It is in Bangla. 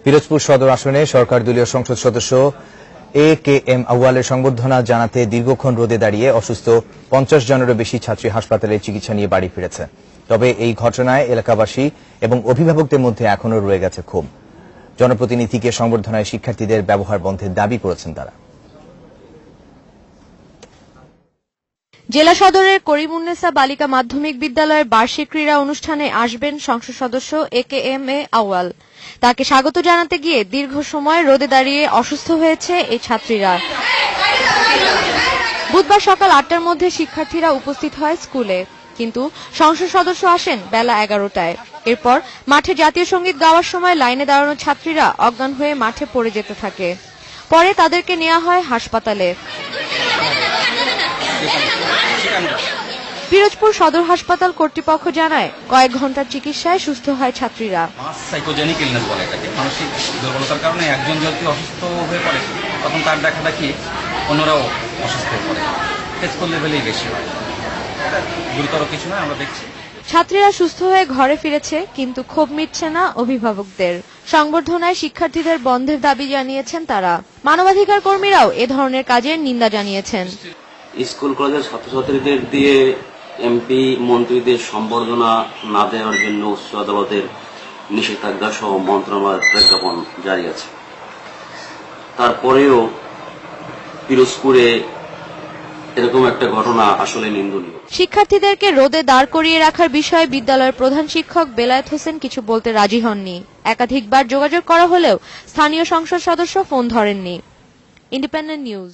পিরোজপুর সদর আসনে সরকার দলীয় সংসদ সদস্য AKM আউয়ালের সংবর্ধনা জানাতে দীর্ঘক্ষণ রোদে দাঁড়িয়ে অসুস্থ 50 জনেরও বেশি ছাত্রী হাসপাতালে চিকিৎসা নিয়ে বাড়ি ফিরেছে। তবে এই ঘটনায় এলাকাবাসী এবং অভিভাবকদের মধ্যে এখনও রয়ে গেছে ক্ষোভ। জনপ্রতিনিধিকে সংবর্ধনায় শিক্ষার্থীদের ব্যবহার বন্ধের দাবি করেছেন তারা। জেলা সদরের করিমুন্নেসা বালিকা মাধ্যমিক বিদ্যালয়ের বার্ষিক ক্রীড়া অনুষ্ঠানে আসবেন সংসদ সদস্য AKM আউয়াল। তাকে স্বাগত জানাতে গিয়ে দীর্ঘ সময় রোদে দাঁড়িয়ে অসুস্থ হয়েছে এই ছাত্রীরা। বুধবার সকাল 8টার মধ্যে শিক্ষার্থীরা উপস্থিত হয় স্কুলে, কিন্তু সংসদ সদস্য আসেন বেলা 11টায়। এরপর মাঠে জাতীয় সঙ্গীত গাওয়ার সময় লাইনে দাঁড়ানো ছাত্রীরা অজ্ঞান হয়ে মাঠে পড়ে যেতে থাকে। পরে তাদেরকে নেওয়া হয় হাসপাতালে। পিরোজপুর সদর হাসপাতাল কর্তৃপক্ষ জানায়, কয়েক ঘন্টার চিকিৎসায় সুস্থ হয় ছাত্রীরা। সাইকোজেনিক ইলনেস বলে এটাকে। মানসিক দুর্বলতার কারণে একজন যদি অসুস্থ হয়ে পড়ে, তখন তার দেখাদেখি অন্যরাও অসুস্থ হয়ে পড়ে। স্কুল লেভেলেই বেশি হয়, গুরুতর কিছু নয়। আমরা দেখছি ছাত্রীরা সুস্থ হয়ে ঘরে ফিরেছে, কিন্তু ক্ষোভ মিটছে না অভিভাবকদের। সংবর্ধনায় শিক্ষার্থীদের বন্ধের দাবি জানিয়েছেন তারা। মানবাধিকার কর্মীরাও এ ধরনের কাজের নিন্দা জানিয়েছেন। স্কুল কলেজের ছাত্রছাত্রীদের দিয়ে এমপি মন্ত্রীদের সম্বর্ধনা না দেওয়ার জন্য উচ্চ আদালতের নিষেধাজ্ঞা সহ মন্ত্রণালয়ের প্রজ্ঞাপন জারি আছে। তারপরেও পিরোজপুরে এরকম একটা ঘটনা আসলে নিন্দনীয়। শিক্ষার্থীদেরকে রোদে দাঁড় করিয়ে রাখার বিষয়ে বিদ্যালয়ের প্রধান শিক্ষক বেলায়েত হোসেন কিছু বলতে রাজি হননি। একাধিকবার যোগাযোগ করা হলেও স্থানীয় সংসদ সদস্য ফোন ধরেননি। Independent news.